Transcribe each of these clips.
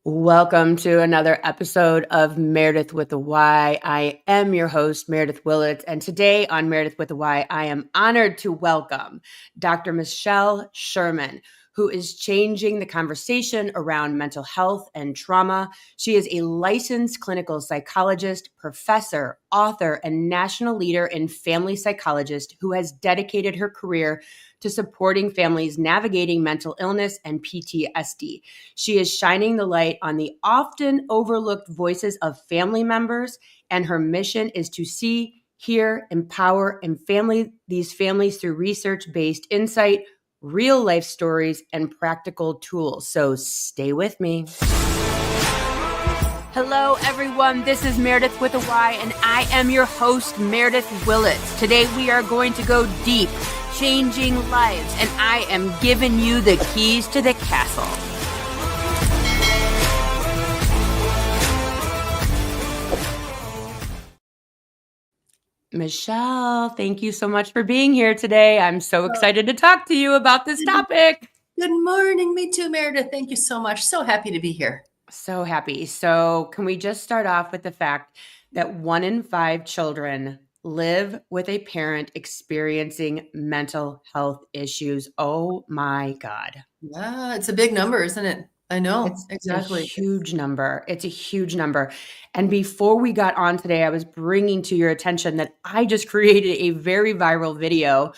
Welcome to another episode of Meredith with a Y. I am your host, Meredith Willits, and today on Meredith with a Y, I am honored to welcome Dr. Michelle Sherman, who is changing the conversation around mental health and trauma. She is a licensed clinical psychologist, professor, author, and national leader in family psychologist who has dedicated her career to supporting families navigating mental illness and PTSD. She is shining the light on the often overlooked voices of family members, and her mission is to see, hear, empower, and these families through research-based insight, real-life stories, and practical tools. So stay with me. Hello, everyone. This is Meredith with a Y, and I am your host, Meredith Willits. Today, we are going to go deep, changing lives, and I am giving you the keys to the castle. Michelle, thank you so much for being here today. I'm so excited to talk to you about this topic. Good morning. Me too, Meredith. Thank you so much. So happy to be here. So happy. So can we just start off with the fact that 1 in 5 children live with a parent experiencing mental health issues? Oh my God. Yeah, it's a big number, isn't it? I know. It's exactly. a huge number. It's a huge number. And before we got on today, I was bringing to your attention that I just created a very viral video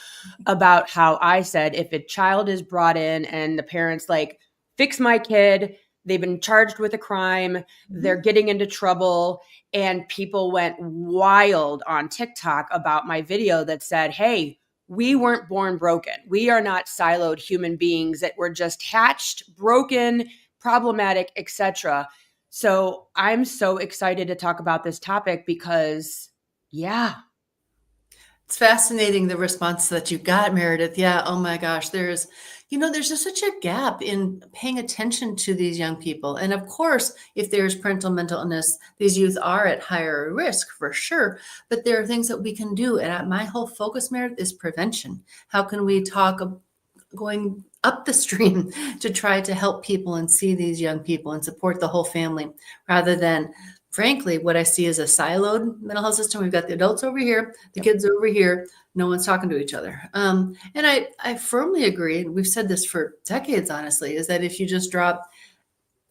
about how I said if a child is brought in and the parents like, fix my kid, they've been charged with a crime, they're getting into trouble, and people went wild on TikTok about my video that said, hey, we weren't born broken. We are not siloed human beings that were just hatched, broken, problematic, etc. So I'm so excited to talk about this topic because, yeah. It's fascinating, the response that you got, Meredith. Yeah. Oh my gosh. There's just such a gap in paying attention to these young people. And of course, if there's parental mental illness, these youth are at higher risk for sure. But there are things that we can do. And my whole focus, Meredith, is prevention. How can we talk going up the stream to try to help people and see these young people and support the whole family rather than, frankly, what I see is a siloed mental health system. We've got the adults over here, the kids over here, no one's talking to each other. And I firmly agree, and we've said this for decades, honestly, is that if you just drop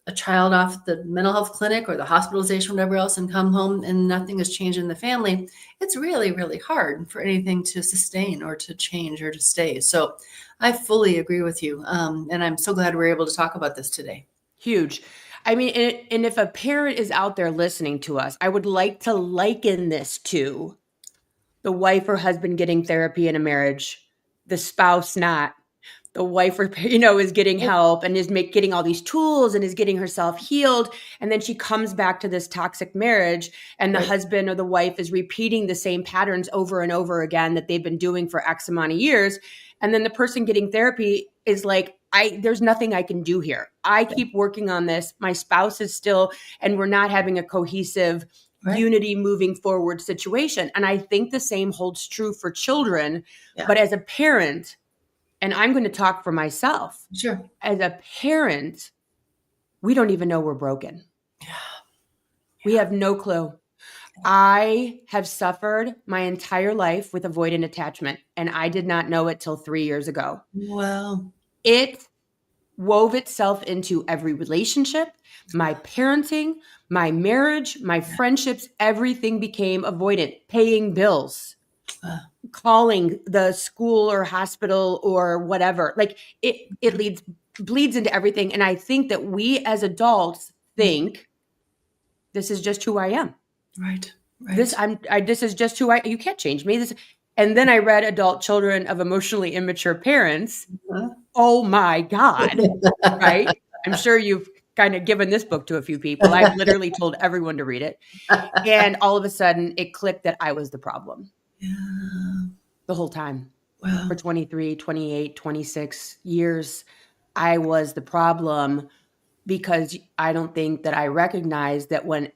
a child off the mental health clinic or the hospitalization, whatever else, and come home and nothing has changed in the family, it's really, really hard for anything to sustain or to change or to stay. So I fully agree with you. And I'm so glad we're able to talk about this today. Huge. I mean, and if a parent is out there listening to us, I would like to liken this to the wife or husband getting therapy in a marriage, the spouse not. The wife, is getting help and is getting all these tools and is getting herself healed. And then she comes back to this toxic marriage and the husband or the wife is repeating the same patterns over and over again that they've been doing for X amount of years. And then the person getting therapy is like, there's nothing I can do here. I keep working on this. My spouse is still, and we're not having a cohesive unity moving forward situation. And I think the same holds true for children. Yeah. But as a parent, and I'm going to talk for myself. Sure. As a parent, we don't even know we're broken. Yeah. We have no clue. I have suffered my entire life with avoidant attachment, and I did not know it till 3 years ago. Wow. It wove itself into every relationship, my parenting, my marriage, my friendships, everything became avoidant, paying bills. Calling the school or hospital or whatever, like it bleeds into everything. And I think that we as adults think this is just who I am. Right. This is just who you can't change me. And then I read Adult Children of Emotionally Immature Parents. Oh my God. Right. I'm sure you've kind of given this book to a few people. I've literally told everyone to read it. And all of a sudden it clicked that I was the problem. Yeah. The whole time. Wow. For 23, 28, 26 years, I was the problem because I don't think that I recognized that when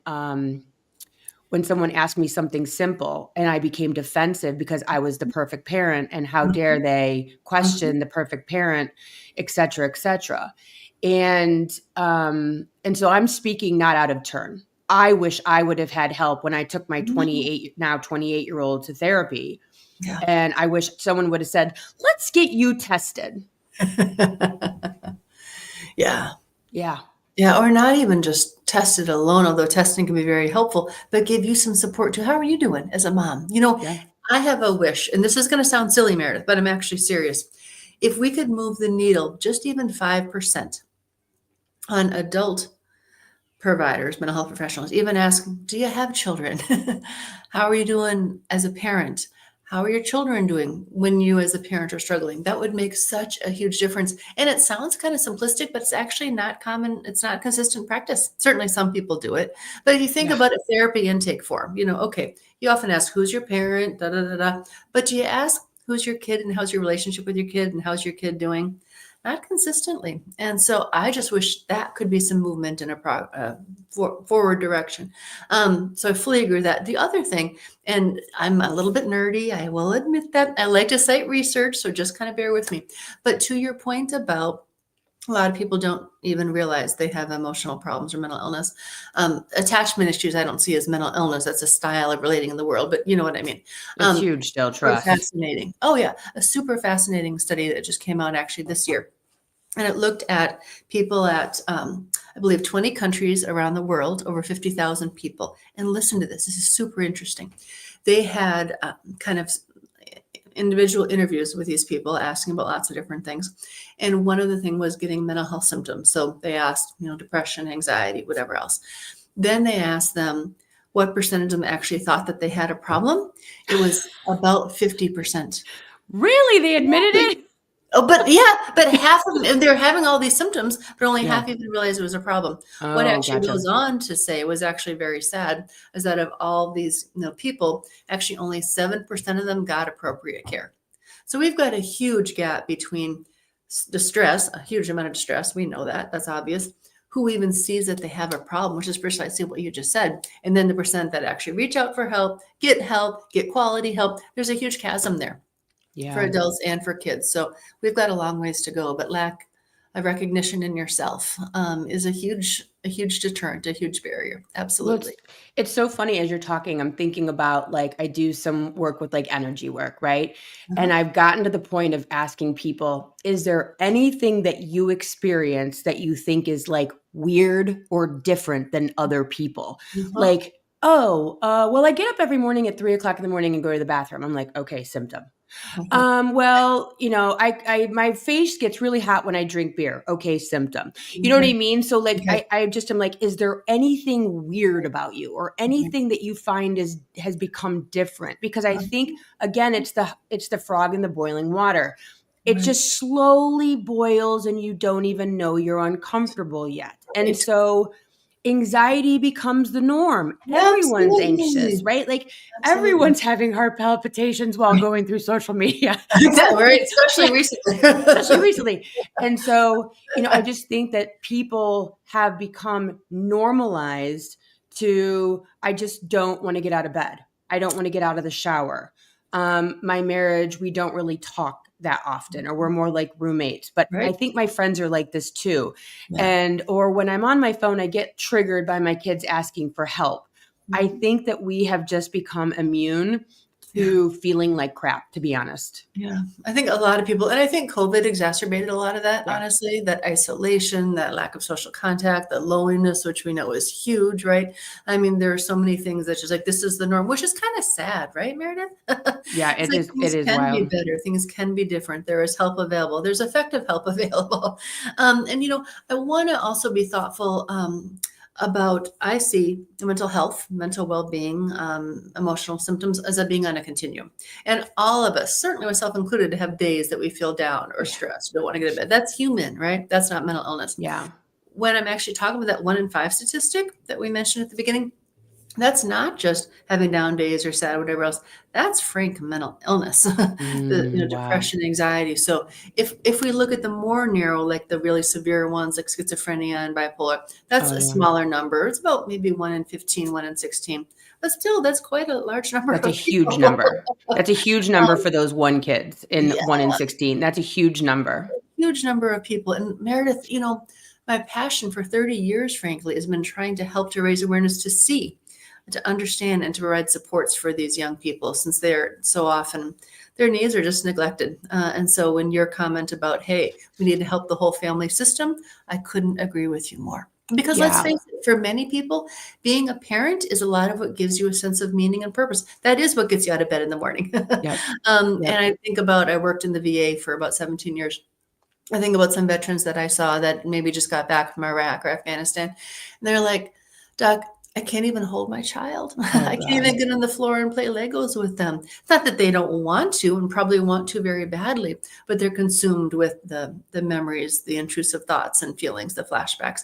someone asked me something simple and I became defensive because I was the perfect parent and how dare they question the perfect parent, et cetera, et cetera. And so I'm speaking not out of turn. I wish I would have had help when I took my Mhm. 28-year-old to therapy. Yeah. And I wish someone would have said, let's get you tested. Yeah. Yeah. Yeah, or not even just tested alone, although testing can be very helpful, but give you some support too. How are you doing as a mom? Yeah. I have a wish, and this is going to sound silly, Meredith, but I'm actually serious. If we could move the needle just even 5% on adult providers, mental health professionals, even ask, do you have children? How are you doing as a parent? How are your children doing when you as a parent are struggling? That would make such a huge difference. And it sounds kind of simplistic, but it's actually not common. It's not consistent practice. Certainly some people do it. But if you think Yeah. about a therapy intake form, okay, you often ask, who's your parent? Da, da, da, da. But do you ask, who's your kid and how's your relationship with your kid and how's your kid doing? Not consistently. And so I just wish that could be some movement in a forward direction. So I fully agree with that. The other thing, and I'm a little bit nerdy, I will admit that I like to cite research, so just kind of bear with me. But to your point about a lot of people don't even realize they have emotional problems or mental illness. Attachment issues, I don't see as mental illness. That's a style of relating in the world, but you know what I mean. It's huge still, Super trust. fascinating. Oh, yeah. A super fascinating study that just came out actually this year. And it looked at people at, I believe, 20 countries around the world, over 50,000 people. And listen to this. This is super interesting. They had kind of individual interviews with these people asking about lots of different things. And one of the things was getting mental health symptoms. So they asked, depression, anxiety, whatever else. Then they asked them what percentage of them actually thought that they had a problem. It was about 50%. Really? They admitted it? Oh, but half of them, and they're having all these symptoms, but only Yeah. half even realized it was a problem. What Oh, actually gotcha. goes on to say was actually very sad is that of all these people, actually only 7% of them got appropriate care. So we've got a huge gap between the stress, a huge amount of distress. We know that. That's obvious. Who even sees that they have a problem, which is precisely what you just said. And then the percent that actually reach out for help, get quality help. There's a huge chasm there for Yeah. adults and for kids. So we've got a long ways to go, but lack of recognition in yourself is a huge deterrent, a huge barrier. Well, Absolutely. it's so funny as you're talking, I'm thinking about like I do some work with like energy work, right? And Uh-huh. I've gotten to the point of asking people, is there anything that you experience that you think is like weird or different than other people? Uh-huh. Like, oh, well, I get up every morning at 3 o'clock in the morning and go to the bathroom. I'm like, okay, symptom. Well, my face gets really hot when I drink beer. Okay, symptom. You know what Okay. I mean? So like Okay. I just am like, is there anything weird about you or Okay. anything that you find has become different? Because I think again, it's the frog in the boiling water. It Right. just slowly boils and you don't even know you're uncomfortable yet. And Right. so anxiety becomes the norm. Everyone's anxious, Absolutely. right? Like Absolutely. everyone's having heart palpitations while going through social media. Exactly. Right. Especially recently. Especially recently. And so, I just think that people have become normalized to, I just don't want to get out of bed. I don't want to get out of the shower. My marriage, we don't really talk that often, or we're more like roommates. But I Right. think my friends are like this too. Yeah. Or when I'm on my phone, I get triggered by my kids asking for help. I Mhm. think that we have just become immune Yeah. to feeling like crap, to be honest. Yeah, I think a lot of people, and I think COVID exacerbated a lot of that, Yeah. honestly, that isolation, that lack of social contact, the loneliness, which we know is huge, right? I mean, there are so many things that just like this is the norm, which is kind of sad, right, Meredith? Yeah, It's like it things is can be wild. better, things can be different. There is help available, there's effective help available. And I want to also be thoughtful. About I see mental health, mental well-being, emotional symptoms as a being on a continuum. And all of us, certainly myself included, have days that we feel down or Yeah. stressed, don't want to get to bed. That's human, right? That's not mental illness. Yeah. When I'm actually talking about that 1 in 5 statistic that we mentioned at the beginning, that's not just having down days or sad, or whatever else. That's frank mental illness, the Wow. depression, anxiety. So if we look at the more narrow, like the really severe ones, like schizophrenia and bipolar, that's Oh, a yeah. smaller number. It's about maybe 1 in 15, 1 in 16. But still, that's quite a large number That's a of huge people. number. That's a huge number for those 1 kids in Yeah. 1 in 16. That's a huge number. Huge number of people. And Meredith, My passion for 30 years, frankly, has been trying to help to raise awareness to see, to understand, and to provide supports for these young people, since they're so often, their needs are just neglected. And so when your comment about, hey, we need to help the whole family system, I couldn't agree with you more. Because let's Yeah. face it, for many people, being a parent is a lot of what gives you a sense of meaning and purpose. That is what gets you out of bed in the morning. Yep. And Yep. I think about, I worked in the VA for about 17 years. I think about some veterans that I saw that maybe just got back from Iraq or Afghanistan. And they're like, Doc, I can't even hold my child. Oh I can't God. even get on the floor and play Legos with them. It's not that they don't want to and probably want to very badly, but they're consumed with the memories, the intrusive thoughts and feelings, the flashbacks.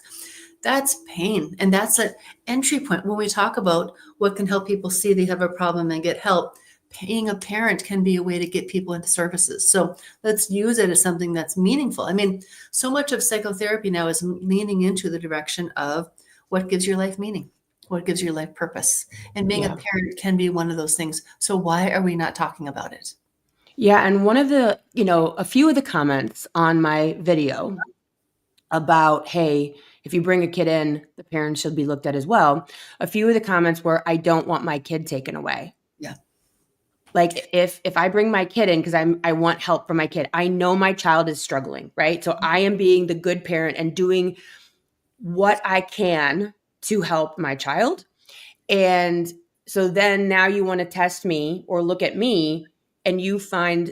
That's pain. And that's an entry point when we talk about what can help people see they have a problem and get help. Being a parent can be a way to get people into services. So let's use it as something that's meaningful. I mean, so much of psychotherapy now is leaning into the direction of what gives your life meaning, what gives your life purpose. And being a Yeah. parent can be one of those things. So why are we not talking about it? Yeah. And one of the, a few of the comments on my video about, hey, if you bring a kid in, the parents should be looked at as well. A few of the comments were, I don't want my kid taken away. Yeah. Like if I bring my kid in because I want help for my kid, I know my child is struggling, right? So I am being the good parent and doing what I can to help my child. And so then now you want to test me or look at me and you find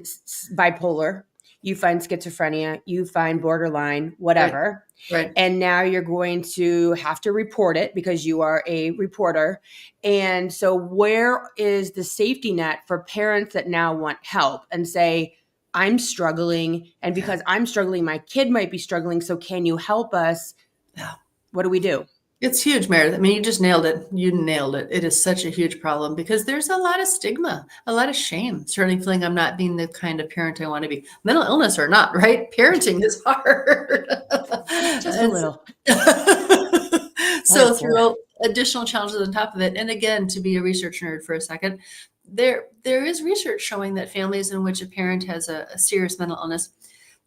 bipolar, you find schizophrenia, you find borderline, Right. whatever. Right. And now you're going to have to report it because you are a reporter. And so where is the safety net for parents that now want help and say, I'm struggling, and because I'm struggling, my kid might be struggling. So can you help us? Yeah. What do we do? It's huge, Meredith. I mean, you just nailed it. You nailed it. It is such a huge problem because there's a lot of stigma, a lot of shame, certainly feeling I'm not being the kind of parent I want to be. Mental illness or not, right? Parenting is hard. Just a And little. so Hardcore. through additional challenges on top of it, and again, to be a research nerd for a second, there is research showing that families in which a parent has a serious mental illness,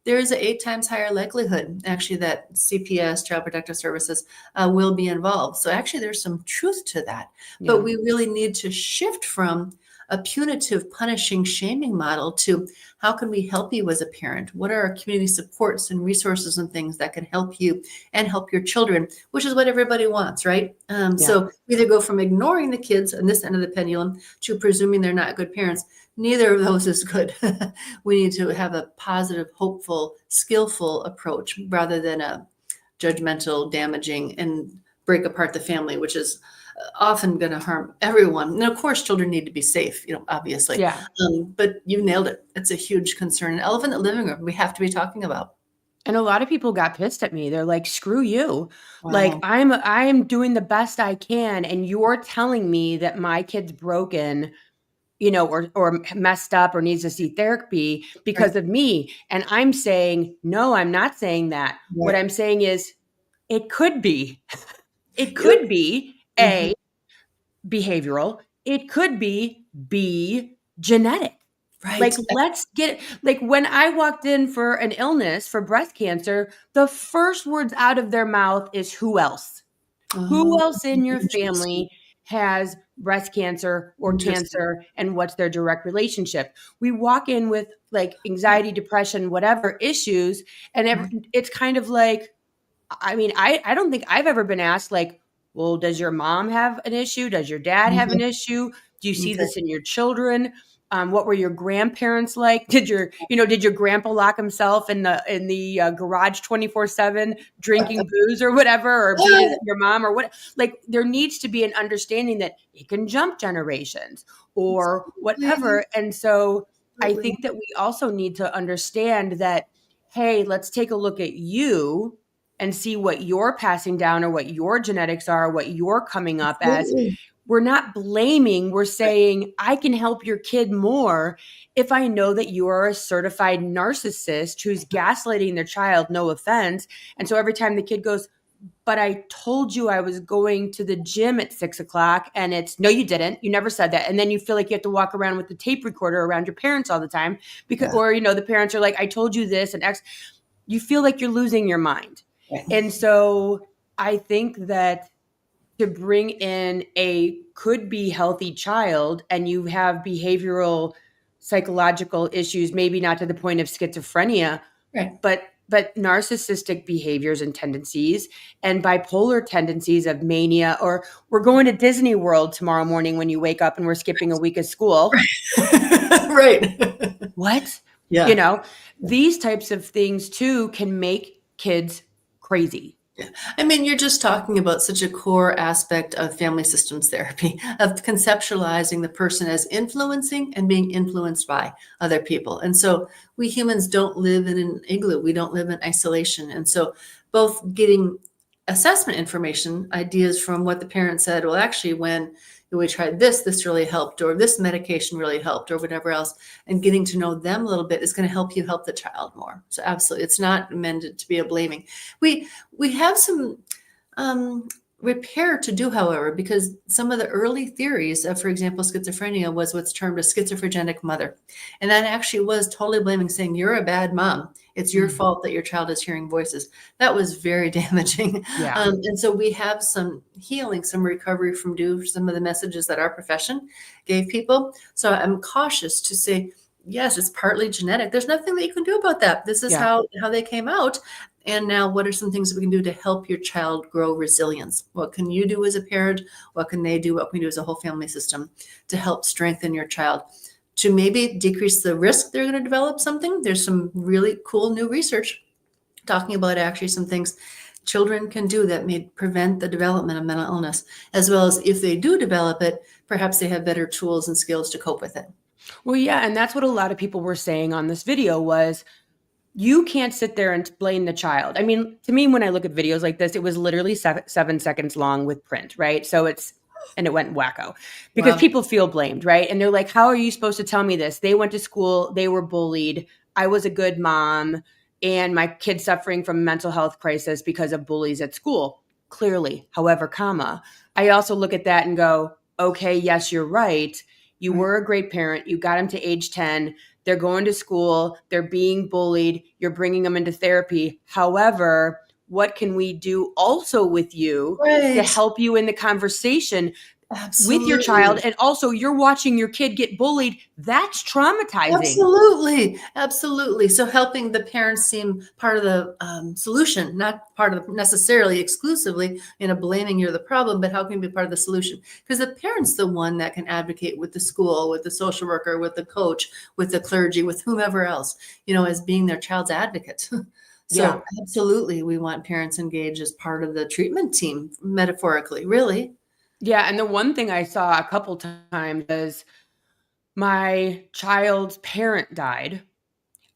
there is an 8 times higher likelihood actually that CPS, Child Protective Services, will be involved. So actually there's some truth to that. But Yeah. we really need to shift from a punitive, punishing, shaming model to how can we help you as a parent? What are our community supports and resources and things that can help you and help your children, which is what everybody wants, right? Yeah. So we either go from ignoring the kids on this end of the pendulum to presuming they're not good parents. Neither of those is good. We need to have a positive, hopeful, skillful approach rather than a judgmental, damaging, and break apart the family, which is often going to harm everyone. And of course, children need to be safe, obviously. Yeah. But you nailed it. It's a huge concern. An elephant in the living room we have to be talking about. And a lot of people got pissed at me. They're like, "Screw you." Like, Wow. I'm doing the best I can and you're telling me that my kid's broken, or messed up or needs to see therapy Right. because of me. And I'm saying, "No, I'm not saying that." What Right. I'm saying is it could be. It Yep. could be Mhm. A, behavioral. It could be B, genetic. Right. Like, let's get like when I walked in for an illness for breast cancer, the first words out of their mouth is who else? Who Oh, else in your interesting. family has breast cancer or Interesting. cancer and what's their direct relationship? We walk in with like anxiety, depression, whatever issues, and Right. it's kind of like I mean, I don't think I've ever been asked like, well, does your mom have an issue? Does your dad have an Mhm. issue? Do you see Okay. this in your children? What were your grandparents like? Did your grandpa lock himself in the garage 24/7 drinking booze or whatever, or beat your mom or what? Like there needs to be an understanding that it can jump generations or Absolutely. whatever. And so I Absolutely. think that we also need to understand that, hey, let's take a look at you and see what you're passing down or what your genetics are, what you're coming up as. Absolutely. We're not blaming, we're Right. saying, I can help your kid more if I know that you are a certified narcissist who's gaslighting their child, no offense. And so every time the kid goes, but I told you I was going to the gym at 6 o'clock, and it's no, you didn't. You never said that. And then you feel like you have to walk around with the tape recorder around your parents all the time because, Yeah. or, the parents are like, I told you this and X. You feel like you're losing your mind. And so I think that to bring in a could be healthy child and you have behavioral psychological issues, maybe not to the point of schizophrenia, Right. but narcissistic behaviors and tendencies and bipolar tendencies of mania, or we're going to Disney World tomorrow morning when you wake up and we're skipping a week of school. Right. What? You Yeah. know, these types of things too can make kids crazy. Yeah. I mean, you're just talking about such a core aspect of family systems therapy, of conceptualizing the person as influencing and being influenced by other people. And so we humans don't live in an igloo, we don't live in isolation. And so both getting assessment information, ideas from what the parent said, well, actually, when we tried this, this really helped, or this medication really helped, or whatever else, and getting to know them a little bit is going to help you help the child more. So absolutely, it's not meant to be a blaming. We have some repair to do, however, because some of the early theories of, for example, schizophrenia was what's termed a schizophrenic mother. And that actually was totally blaming, saying, you're a bad mom. It's your fault that your child is hearing voices. That was very damaging. Yeah. And so we have some healing, some recovery from some of the messages that our profession gave people. So I'm cautious to say, yes, it's partly genetic. There's nothing that you can do about that. This is Yeah. how they came out. And now, what are some things that we can do to help your child grow resilience? What can you do as a parent? What can they do? What can we do as a whole family system to help strengthen your child? To maybe decrease the risk they're going to develop something. There's some really cool new research talking about actually some things children can do that may prevent the development of mental illness, as well as if they do develop it, perhaps they have better tools and skills to cope with it. Well, yeah, and that's what a lot of people were saying on this video was you can't sit there and blame the child. I mean, to me, when I look at videos like this, it was literally 7 seconds long with print, right? And it went wacko because Wow. people feel blamed, right? And they're like, how are you supposed to tell me this? They went to school, they were bullied. I was a good mom, and my kid's suffering from a mental health crisis because of bullies at school. Clearly, however, I also look at that and go, okay, yes, you're right. You Right. were a great parent. You got him to age 10. They're going to school. They're being bullied. You're bringing them into therapy. However, what can we do also with you to Right. help you in the conversation with your child? Absolutely. And also, you're watching your kid get bullied. That's traumatizing. Absolutely. Absolutely. So helping the parents seem part of the solution, not part of necessarily exclusively in a blaming you're the problem, but how can you be part of the solution? Because the parent's the one that can advocate with the school, with the social worker, with the coach, with the clergy, with whomever else, as being their child's advocate. Yeah. So absolutely, we want parents engaged as part of the treatment team, metaphorically, really. Yeah. And the one thing I saw a couple times is my child's parent died.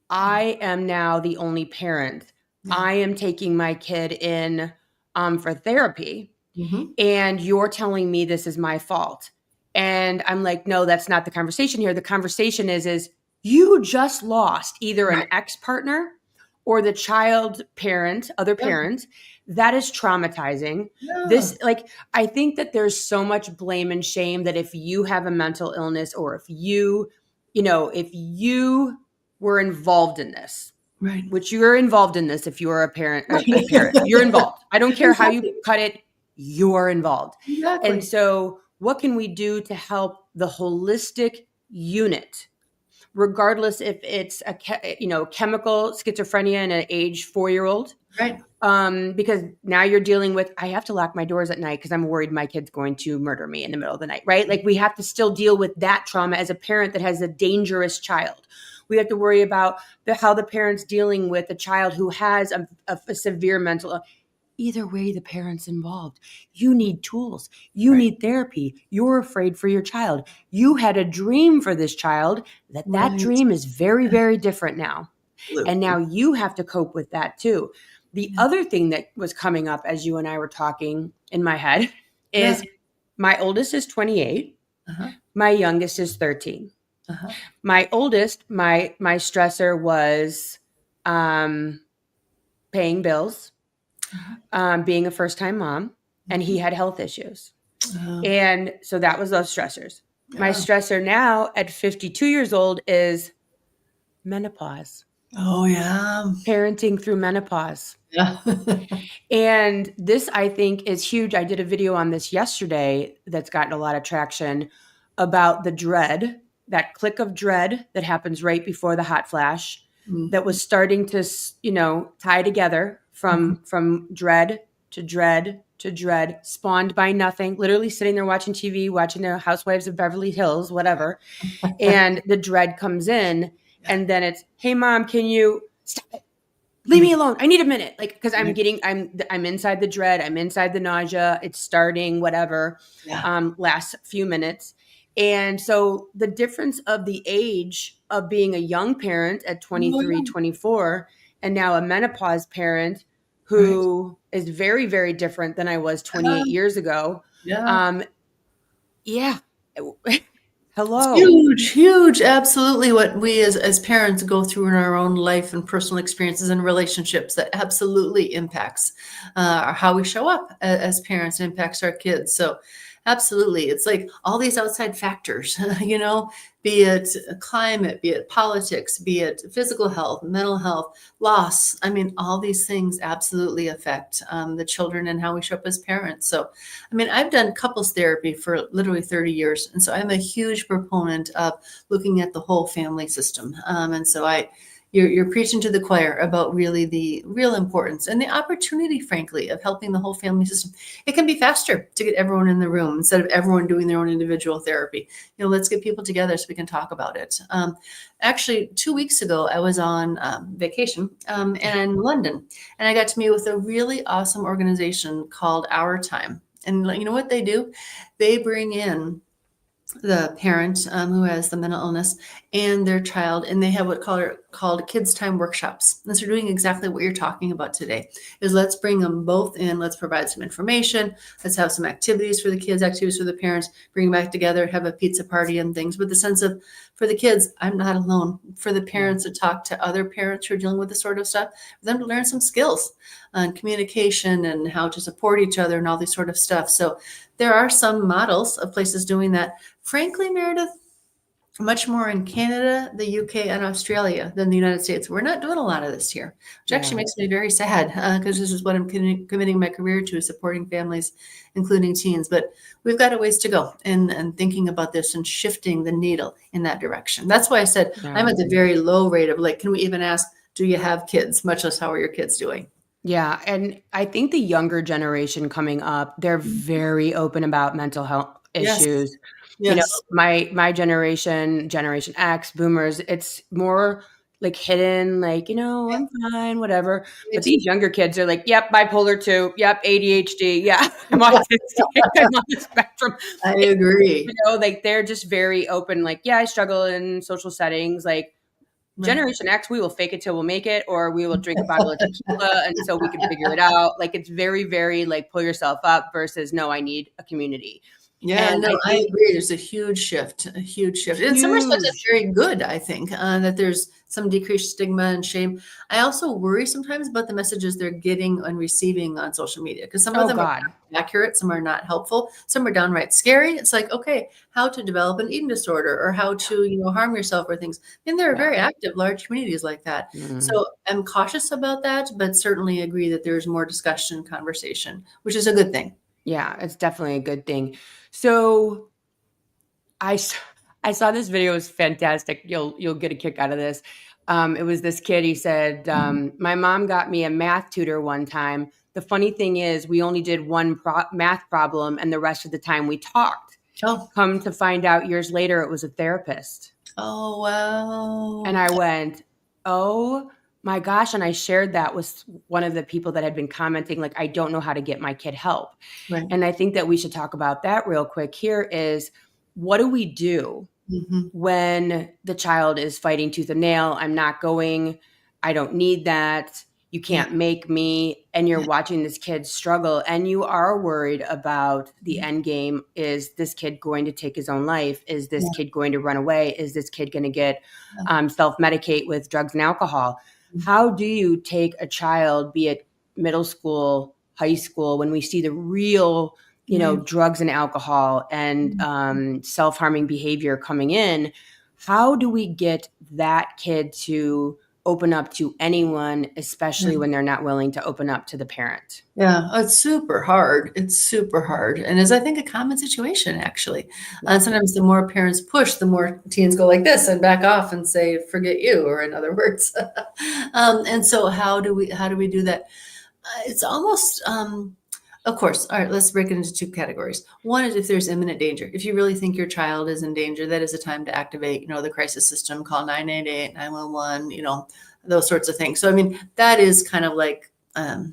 I am now the only parent. Yeah. I am taking my kid in for therapy, Hmm. and you're telling me this is my fault. And I'm like, no, that's not the conversation here. The conversation is you just lost either an Right. ex-partner or the child parent, other Yeah. parent. That is traumatizing. Yeah. I think that there's so much blame and shame that if you have a mental illness or if you were involved in this, Right. which you're involved in this if you are a parent, a Right. parent, you're involved. I don't care how you Exactly. cut it, you're involved. And Exactly. so what can we do to help the holistic unit, regardless if it's chemical schizophrenia in an age 4-year-old? Right. Because now you're dealing with, I have to lock my doors at night because I'm worried my kid's going to murder me in the middle of the night, right? Like we have to still deal with that trauma as a parent that has a dangerous child. We have to worry about how the parent's dealing with a child who has a severe mental. Either way, the parent's involved. You need tools. You Right. need therapy. You're afraid for your child. You had a dream for this child. That Right. dream is very, very different now. And now Absolutely. you have to cope with that too. The Yeah. other thing that was coming up as you and I were talking in my head Yeah. is my oldest is 28. Uh-huh. My youngest is 13. Uh-huh. My oldest, my stressor was paying bills, being a first-time mom, and he had health issues. Oh, And so that was those stressors. My yeah. stressor now at 52 years old is menopause. Oh, yeah. parenting through menopause. Yeah. And this, I think, is huge. I did a video on this yesterday that's gotten a lot of traction about the dread, that click of dread that happens right before the hot flash, that Mhm. was starting to, tie together Mhm. from dread to dread to dread, spawned by nothing, literally sitting there watching TV, watching the Housewives of Beverly Hills, whatever. And the dread comes in, Yeah. and then it's, hey, mom, can you stop? Leave me Mhm. alone. I need a minute. Like, because Right. I'm inside the dread. I'm inside the nausea. It's starting, whatever, Yeah. last few minutes. And so the difference of the age of being a young parent at Oh, 23, yeah. 24, and now a menopause parent Right. who is very, very different than I was Yeah. 28 years ago. Yeah. Um, yeah. It's Hello. huge, huge. Absolutely, what we as parents go through in our own life and personal experiences and relationships that absolutely impacts how we show up as parents, and impacts our kids. So, absolutely, it's like all these outside factors, be it climate, be it politics, be it physical health, mental health, loss. I mean, all these things absolutely affect the children and how we show up as parents. So, I mean, I've done couples therapy for literally 30 years. And so I'm a huge proponent of looking at the whole family system. And so you're preaching to the choir about really the real importance and the opportunity, frankly, of helping the whole family system. It can be faster to get everyone in the room instead of everyone doing their own individual therapy. Let's get people together so we can talk about it. Actually, 2 weeks ago, I was on vacation in London, and I got to meet with a really awesome organization called Our Time. And you know what they do? They bring in the parent who has the mental illness and their child, and they have what called kids time workshops. And so they're doing exactly what you're talking about today. Is let's bring them both in. Let's provide some information. Let's have some activities for the kids, activities for the parents. Bring them back together, have a pizza party and things. With the sense of, for the kids, I'm not alone. For the Yeah. parents to talk to other parents who are dealing with this sort of stuff, for them to learn some skills on communication and how to support each other and all these sort of stuff. So there are some models of places doing that. Frankly, Meredith, much more in Canada, the UK, and Australia than the United States. We're not doing a lot of this here, which actually Yeah. makes me very sad because this is what I'm committing my career to, supporting families, including teens. But we've got a ways to go and thinking about this and shifting the needle in that direction. That's why I said I'm Yeah. at the very low rate of like, can we even ask, do you have kids? Much less, how are your kids doing? Yeah, and I think the younger generation coming up, they're very open about mental health Yes. issues. Yes. My generation, Generation X, boomers, it's more like hidden, like, Yeah. I'm fine, whatever. But Right. these younger kids are like, yep, bipolar 2, yep, ADHD, yeah, I'm autistic, I'm on the spectrum. I agree. Like they're just very open, like, yeah, I struggle in social settings, like Right. Generation X, we will fake it till we'll make it, or we will drink a bottle of tequila until we can figure it out. Like it's very, very like pull yourself up versus no, I need a community. Yeah, And no, I I think agree. There's a huge shift, a huge shift. In some respects, it's huge. very good, I think, that there's some decreased stigma and shame. I also worry sometimes about the messages they're getting and receiving on social media because some of Oh them are God. not accurate, some are not helpful, some are downright scary. It's like, okay, how to develop an eating disorder or how to, harm yourself or things. And there are Yeah. very active, large communities like that. Mm. So I'm cautious about that, but certainly agree that there's more discussion and conversation, which is a good thing. Yeah, it's definitely a good thing. So I s- I saw this video. It was fantastic. You'll get a kick out of this. It was this kid. He said, "My mom got me a math tutor one time. The funny thing is, we only did one math problem, and the rest of the time we talked. Oh, Come to find out, years later, it was a therapist." oh, And wow. I went, "Oh my gosh!" And I shared that with one of the people that had been commenting, like, "I don't know how to get my kid help." Right. And I think that we should talk about that real quick. Here is, what do we do Mhm. when the child is fighting tooth and nail? I'm not going. I don't need that. You Yeah, can't make me. And you're yeah, watching this kid struggle, and you are worried about the mhm, end game. Is this kid going to take his own life? Is this yeah, kid going to run away? Is this kid going to get yeah, self medicate with drugs and alcohol? mhm, How do you take a child, be it middle school, high school, when we see the real right, drugs and alcohol and mhm, self-harming behavior coming in? How do we get that kid to open up to anyone, especially when they're not willing to open up to the parent. Yeah, it's super hard. It's super hard. And is I think a common situation actually. Yeah. And sometimes the more parents push, the more teens go like this and back off and say, forget you, or in other words. And so how do we do that? It's almost of course. All right, let's break it into two categories. One is if there's imminent danger. If you really think your child is in danger, that is a time to activate, the crisis system, call 988, 911, those sorts of things. So I mean, that is kind of like a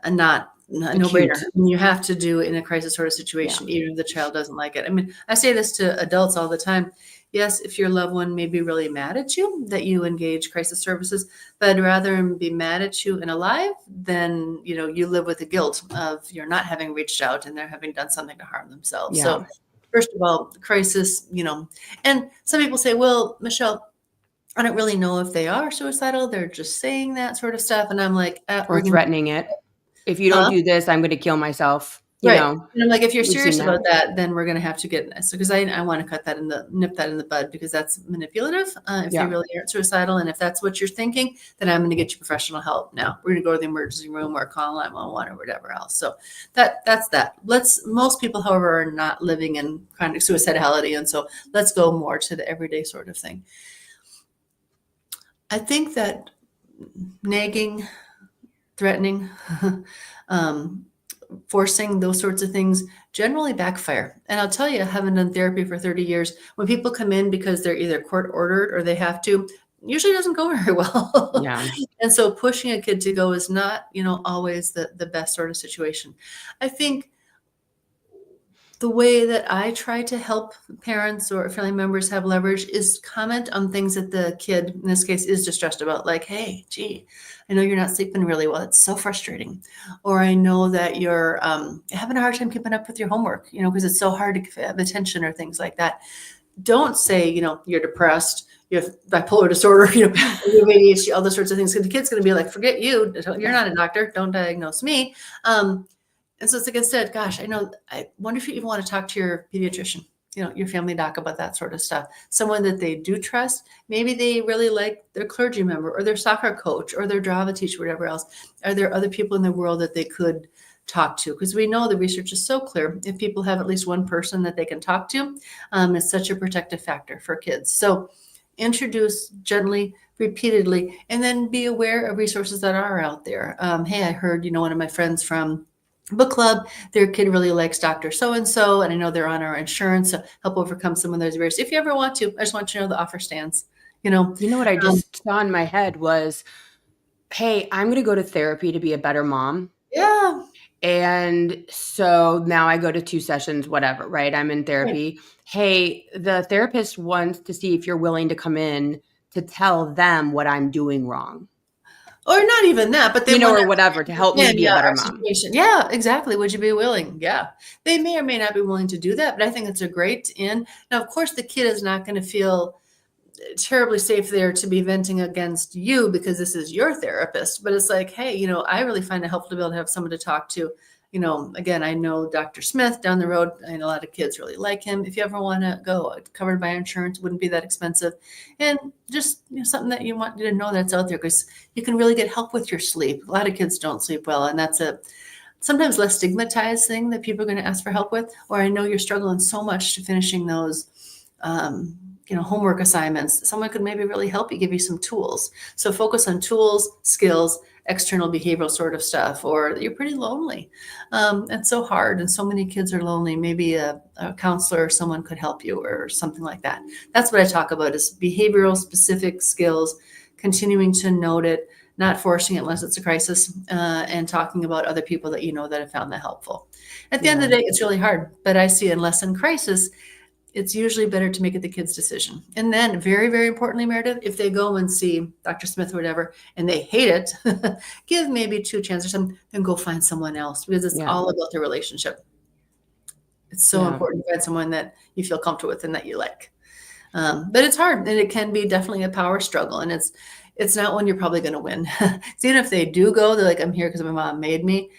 no-brainer. Acute. You have to do it in a crisis sort of situation, Yeah. even if the child doesn't like it. I mean, I say this to adults all the time. Yes, if your loved one may be really mad at you that you engage crisis services, but I'd rather them be mad at you and alive than, you live with the guilt of you're not having reached out and they're having done something to harm themselves. Yeah. So first of all, crisis, and some people say, well, Michelle, I don't really know if they are suicidal. They're just saying that sort of stuff. And I'm like, Or we're going to, threatening it. If you don't huh? do this, I'm going to kill myself. Right. And I'm like, if you're We've seen serious that. about that, then we're going to have to get this. Because I want to nip that in the bud because that's manipulative. If they Yeah. really aren't suicidal. And if that's what you're thinking, then I'm going to get you professional help. Now we're going to go to the emergency room or call 911 or whatever else. So that's that. Most people, however, are not living in chronic suicidality. And so let's go more to the everyday sort of thing. I think that nagging, threatening, forcing, those sorts of things generally backfire. And I'll tell you, having done therapy for 30 years, when people come in because they're either court ordered or they have to, usually doesn't go very well. Yeah. And so pushing a kid to go is not, always the best sort of situation. I think the way that I try to help parents or family members have leverage is comment on things that the kid, in this case, is distressed about. Like, hey, gee, I know you're not sleeping really well. It's so frustrating. Or I know that you're having a hard time keeping up with your homework, because it's so hard to have attention or things like that. Don't say, you're depressed, you have bipolar disorder, you have ADHD, all those sorts of things. Because the kid's going to be like, forget you. You're not a doctor. Don't diagnose me. And so it's like instead, gosh, I wonder if you even want to talk to your pediatrician, your family doc about that sort of stuff. Someone that they do trust. Maybe they really like their clergy member or their soccer coach or their drama teacher, whatever else. Are there other people in the world that they could talk to? Because we know the research is so clear. If people have at least one person that they can talk to, it's such a protective factor for kids. So introduce gently, repeatedly, and then be aware of resources that are out there. Hey, I heard, one of my friends from book club, their kid really likes Dr. So-and-so, and I know they're on our insurance, so help overcome some of those barriers. If you ever want to, I just want you to know the offer stands, What I just saw in my head was, hey, I'm going to go to therapy to be a better mom. Yeah. And so now I go to 2 sessions, whatever, right? I'm in therapy. Right. Hey, the therapist wants to see if you're willing to come in to tell them what I'm doing wrong. Or not even that, but they want or whatever to help me be a better mom. Yeah, exactly. Would you be willing? Yeah. They may or may not be willing to do that, but I think it's a great in. Now, of course, the kid is not going to feel terribly safe there to be venting against you because this is your therapist. But it's like, hey, I really find it helpful to be able to have someone to talk to. Again, I know Dr. Smith down the road, and a lot of kids really like him. If you ever want to go, covered by insurance, wouldn't be that expensive. And just something that you want you to know that's out there because you can really get help with your sleep. A lot of kids don't sleep well, and that's a sometimes less stigmatized thing that people are going to ask for help with. Or I know you're struggling so much to finishing those homework assignments. Someone could maybe really help you, give you some tools. So focus on tools, skills, external behavioral sort of stuff, or you're pretty lonely. It's so hard and so many kids are lonely. Maybe a counselor or someone could help you or something like that. That's what I talk about is behavioral specific skills, continuing to note it, not forcing it unless it's a crisis, and talking about other people that that have found that helpful. At the end of the day, it's really hard, but I see unless in crisis, it's usually better to make it the kid's decision. And then very, very importantly, Meredith, if they go and see Dr. Smith or whatever, and they hate it, give maybe 2 chances or something, then go find someone else because it's all about the relationship. It's so important to find someone that you feel comfortable with and that you like. But it's hard and it can be definitely a power struggle. And it's not one you're probably going to win. So even if they do go, they're like, I'm here because my mom made me.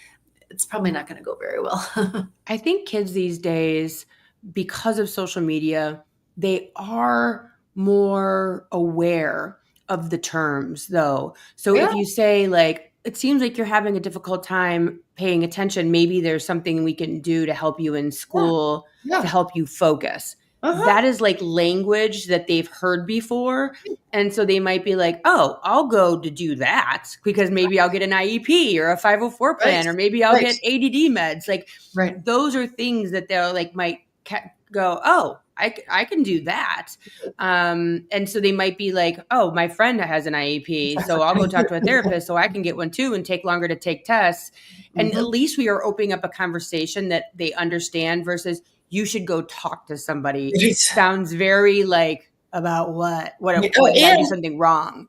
It's probably not going to go very well. I think kids these days, because of social media, they are more aware of the terms though. So Yeah, if you say like, it seems like you're having a difficult time paying attention, maybe there's something we can do to help you in yeah, school to yeah. help you focus. Uh-huh. That is like language that they've heard before. And so they might be like, oh, I'll go to do that because maybe I'll get an IEP or a 504 Right, plan, or maybe I'll right, get ADD meds. Like right. those are things that they're like, might go, oh, I can do that. And so they might be like, oh, my friend has an IEP, so I'll go talk to a therapist so I can get one too and take longer to take tests. And at Mhm. least we are opening up a conversation that they understand versus you should go talk to somebody. Right. Sounds very like about Yeah, oh, what, did I do something wrong?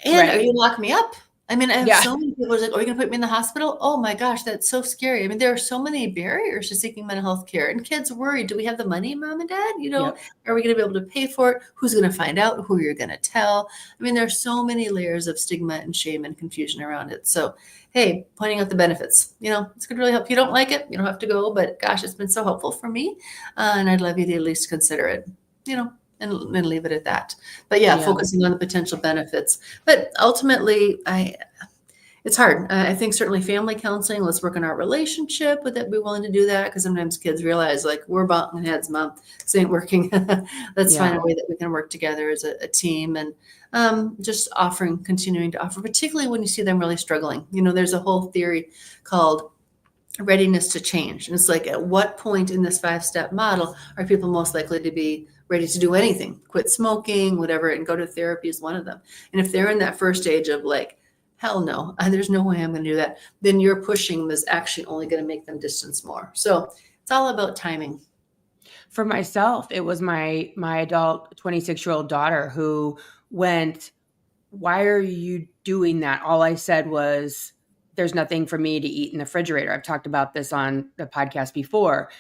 and are Right. you lock me up? I mean, I have Yeah. so many people who's like, "Are you gonna put me in the hospital?" Oh my gosh, that's so scary. I mean, there are so many barriers to seeking mental health care, and kids worry, "Do we have the money, mom and dad? Yep. Are we gonna be able to pay for it? Who's gonna find out? Who you're gonna tell?" I mean, there's so many layers of stigma and shame and confusion around it. So, hey, pointing out the benefits, it's gonna really help. If you don't like it, you don't have to go, but gosh, it's been so helpful for me, and I'd love you to at least consider it, you know, and leave it at that. But yeah, Yeah. focusing on the potential benefits. But ultimately, it's hard. I think certainly family counseling, let's work on our relationship. Would that be willing to do that? Because sometimes kids realize like we're bumping heads, mom. This ain't working. Let's find a Yeah. way that we can work together as a team and just continuing to offer, particularly when you see them really struggling. There's a whole theory called readiness to change. And it's like, at what point in this 5-step model are people most likely to be ready to do anything, quit smoking, whatever, and go to therapy is one of them. And if they're in that first stage of like, hell no, there's no way I'm going to do that, then you're pushing them is actually only going to make them distance more. So it's all about timing. For myself, it was my adult 26-year-old daughter who went, why are you doing that? All I said was, there's nothing for me to eat in the refrigerator. I've talked about this on the podcast before.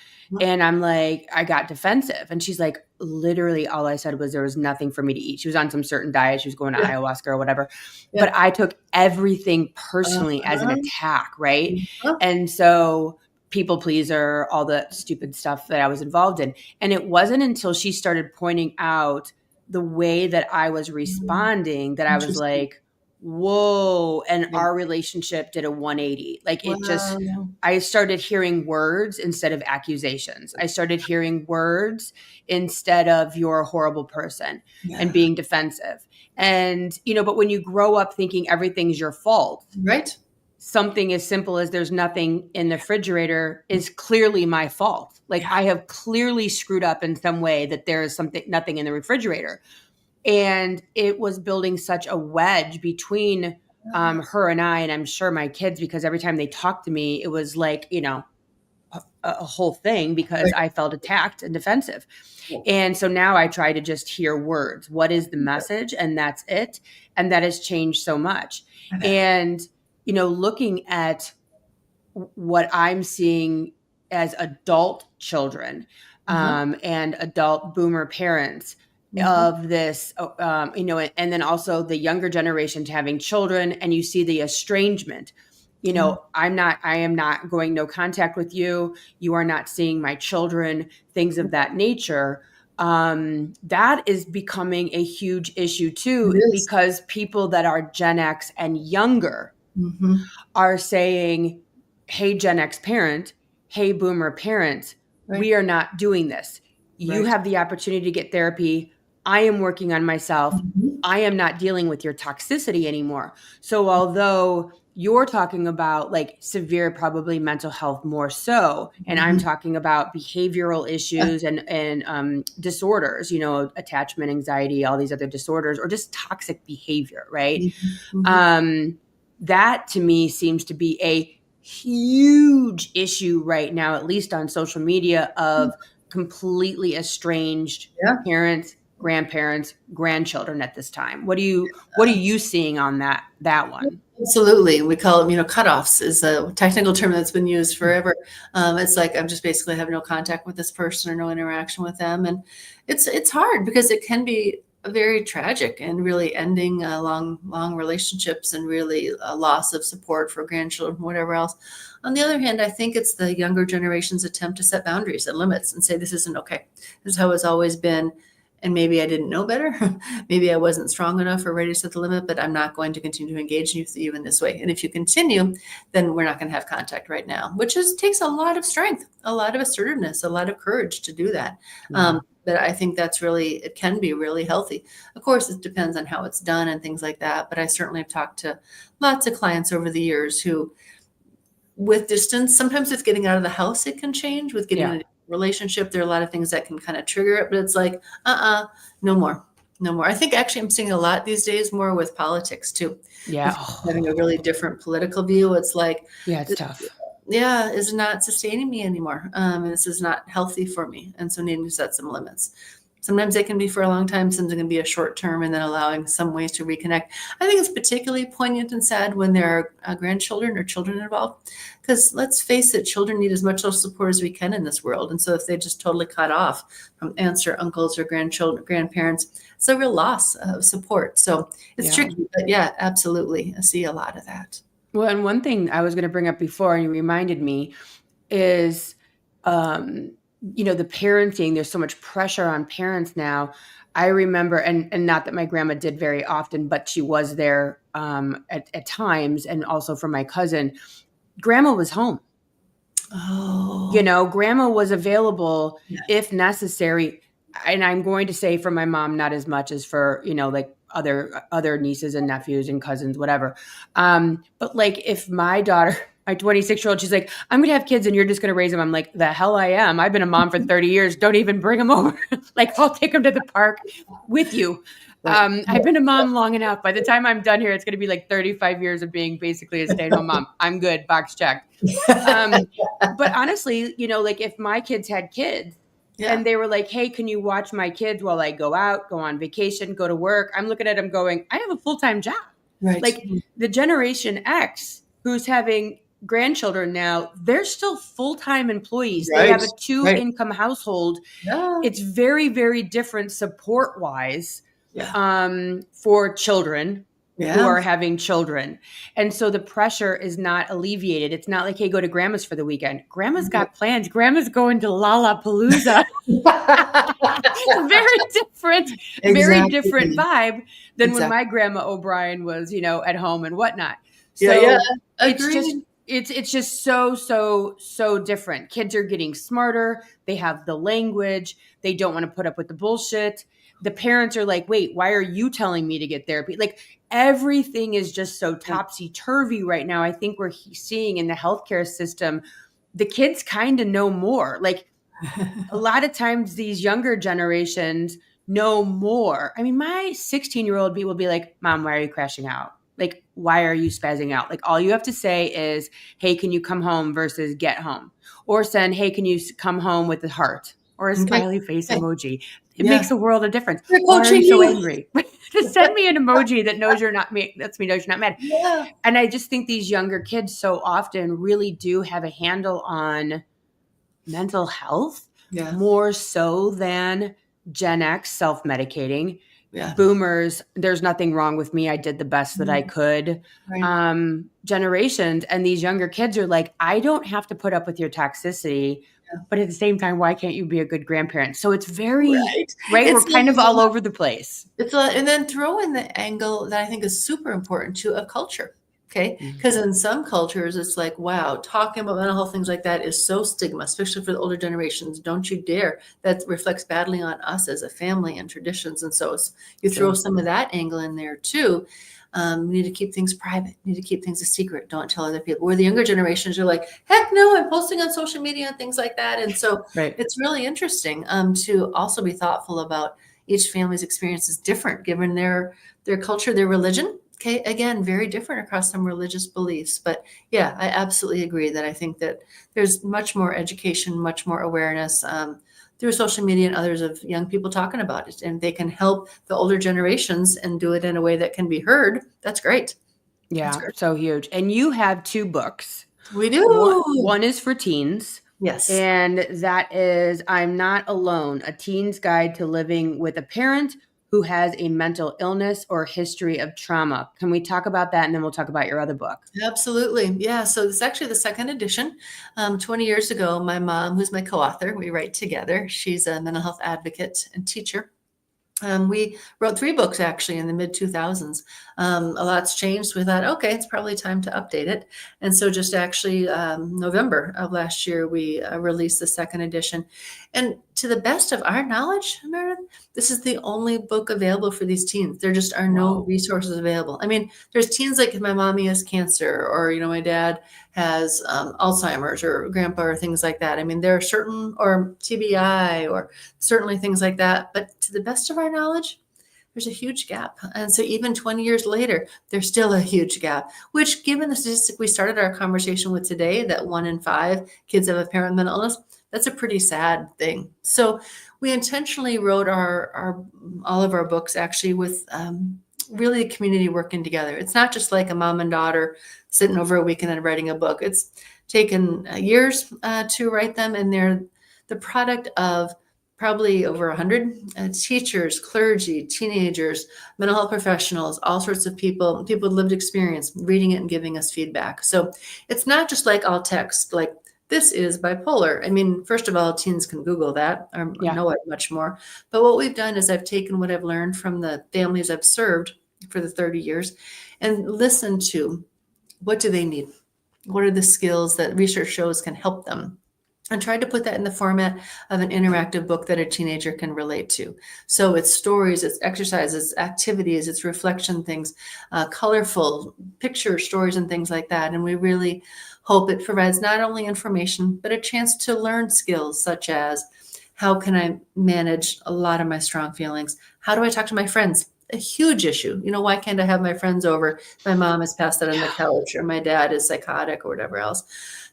And I'm like, I got defensive. And she's like, literally, all I said was there was nothing for me to eat. She was on some certain diet. She was going to Yeah, ayahuasca or whatever. But yeah. I took everything personally as an Uh-huh. attack. Right. Uh-huh. And so people pleaser, all the stupid stuff that I was involved in. And it wasn't until she started pointing out the way that I was responding that I was Interesting. like, whoa. And Yeah. our relationship did a 180. Like it just, Wow. I started hearing words instead of accusations. I started hearing words instead of you're a horrible person and Yeah. being defensive. And, but when you grow up thinking everything's your fault, Right. something as simple as there's nothing in the refrigerator is clearly my fault. Like Yeah. I have clearly screwed up in some way that there is nothing in the refrigerator. And it was building such a wedge between her and I, and I'm sure my kids, because every time they talked to me, it was like, a whole thing because Right. I felt attacked and defensive. Yeah. And so now I try to just hear words. What is the message? And that's it. And that has changed so much. I bet. And, looking at what I'm seeing as adult children Uh-huh. and adult boomer parents Mhm. of this, and then also the younger generations having children, and you see the estrangement. Yeah. I am not going no contact with you. You are not seeing my children, things of that nature. That is becoming a huge issue It too, is. because people that are Gen X and younger Mhm. are saying, hey, Gen X parent, hey, boomer parent, Right. we are not doing this. You Right. have the opportunity to get therapy. I am working on myself. Mhm. I am not dealing with your toxicity anymore. So, although you're talking about like severe, probably mental health more so, and I'm Mhm. talking about behavioral Yeah. issues and disorders, attachment anxiety, all these other disorders, or just toxic behavior, right? Mhm. Mhm. Um, that to me seems to be a huge issue right now, at least on social media, of completely estranged Yeah. parents, grandparents, grandchildren at this time. What are you seeing on that one? Absolutely. We call them, cutoffs is a technical term that's been used forever. It's like I'm just basically have no contact with this person or no interaction with them, and it's hard because it can be very tragic and really ending long relationships and really a loss of support for grandchildren, whatever else. On the other hand, I think it's the younger generation's attempt to set boundaries and limits and say this isn't okay. This is how it's always been. and maybe I didn't know better. Maybe I wasn't strong enough or ready to set the limit, but I'm not going to continue to engage you in this way. And if you continue, then we're not going to have contact right now, which takes a lot of strength, a lot of assertiveness, a lot of courage to do that. Yeah. But I think it can be really healthy. Of course, it depends on how it's done and things like that. But I certainly have talked to lots of clients over the years who, with distance, sometimes with getting out of the house, it can change. With getting Yeah. in a relationship, there are a lot of things that can kind of trigger it, but it's like, no more, no more. I think actually I'm seeing a lot these days more with politics too. Yeah. With having a really different political view, it's like, Yeah, it's tough. yeah, is not sustaining me anymore. And this is not healthy for me. And so needing to set some limits. Sometimes they can be for a long time, sometimes it can be a short term, and then allowing some ways to reconnect. I think it's particularly poignant and sad when there are grandchildren or children involved, because let's face it, children need as much social support as we can in this world. And so if they just totally cut off from aunts or uncles or grandparents, it's a real loss of support. So it's tricky, but yeah, absolutely. I see a lot of that. Well, and one thing I was going to bring up before, and you reminded me, is, the parenting. There's so much pressure on parents now. I remember, and not that my grandma did very often, but she was there at times, and also for my cousin. Grandma was home. Oh, Grandma was available yeah. if necessary. And I'm going to say for my mom, not as much as for, like other nieces and nephews and cousins, whatever. But like if my daughter, my 26-year-old, she's like, I'm going to have kids and you're just going to raise them. I'm like, the hell I am. I've been a mom for 30 years. Don't even bring them over. Like I'll take them to the park with you. Right. I've been a mom long enough. By the time I'm done here, it's going to be like 35 years of being basically a stay-at-home mom. I'm good. Box checked. But honestly, like if my kids had kids and they were like, hey, can you watch my kids while I go out, go on vacation, go to work? I'm looking at them going, I have a full-time job. Right. Like the Generation X who's having grandchildren now, they're still full-time employees. Right. They have a 2-income Right. household. Yeah. It's very, very different support-wise Yeah. for children who Yeah. are having children. And so the pressure is not alleviated. It's not like, hey, go to grandma's for the weekend. Grandma's got plans. Grandma's going to Lollapalooza. Very different, very different vibe than when my grandma O'Brien was, at home and whatnot. So it's just so different. Kids are getting smarter. They have the language. They don't want to put up with the bullshit. The parents are like, wait, why are you telling me to get therapy? Like everything is just so topsy-turvy right now. I think we're seeing in the healthcare system, the kids kind of know more. Like a lot of times these younger generations know more. I mean, my 16-year-old will be like, Mom, why are you crashing out? Like, why are you spazzing out? Like, all you have to say is, hey, can you come home versus get home? Or send, hey, can you come home with a heart or a smiley face emoji? It makes a world of difference. Why are you so angry? Just send me an emoji that knows you're not me. Lets me know you're not mad. Yeah. And I just think these younger kids so often really do have a handle on mental health more so than Gen X self-medicating. Yeah. Boomers, there's nothing wrong with me. I did the best that I could. Right. Generations and these younger kids are like, I don't have to put up with your toxicity. But at the same time, why can't you be a good grandparent? So it's very, right? We're kind of all over the place. And then throw in the angle that I think is super important to a culture. Okay. Because in some cultures, it's like, wow, talking about mental health, things like that is so stigma, especially for the older generations. Don't you dare. That reflects badly on us as a family and traditions. And so you throw some of that angle in there too. You need to keep things private. You need to keep things a secret. Don't tell other people. Where the younger generations are like, heck no, I'm posting on social media and things like that. And so it's really interesting to also be thoughtful about each family's experience is different given their culture, their religion. Okay, again, very different across some religious beliefs. But yeah, I absolutely agree that I think that there's much more education, much more awareness through social media and others of young people talking about it. And they can help the older generations and do it in a way that can be heard. That's great. Yeah, so huge. And you have 2 books. We do. One is for teens. Yes. And that is I'm Not Alone, a teen's guide to living with a parent who has a mental illness or history of trauma. Can we talk about that? And then we'll talk about your other book. Absolutely. Yeah. So it's actually the second edition. 20 years ago, my mom, who's my co-author, we write together. She's a mental health advocate and teacher. We wrote 3 books actually in the mid 2000s. A lot's changed. We thought, okay, it's probably time to update it. And so just actually November of last year, we released the second edition. And to the best of our knowledge, Meredith, this is the only book available for these teens. There just are no Wow. resources available. I mean, there's teens like my mommy has cancer, or, my dad has Alzheimer's, or grandpa, or things like that. I mean, there are certain, or TBI, or certainly things like that. But to the best of our knowledge, there's a huge gap. And so even 20 years later, there's still a huge gap, which, given the statistic we started our conversation with today, that 1 in 5 kids have a parent with mental illness, that's a pretty sad thing. So we intentionally wrote our all of our books actually with really a community working together. It's not just like a mom and daughter sitting over a weekend and writing a book. It's taken years to write them, and they're the product of probably over 100 teachers, clergy, teenagers, mental health professionals, all sorts of people with lived experience, reading it and giving us feedback. So it's not just like all text, like this is bipolar. I mean, first of all, teens can Google that or Yeah. know it much more. But what we've done is I've taken what I've learned from the families I've served for the 30 years and listened to what do they need? What are the skills that research shows can help them? And tried to put that in the format of an interactive book that a teenager can relate to. So it's stories, it's exercises, activities, it's reflection things, colorful picture stories and things like that. And we really hope it provides not only information, but a chance to learn skills such as how can I manage a lot of my strong feelings? How do I talk to my friends? A huge issue. Why can't I have my friends over? My mom is passed out on the couch, or my dad is psychotic, or whatever else.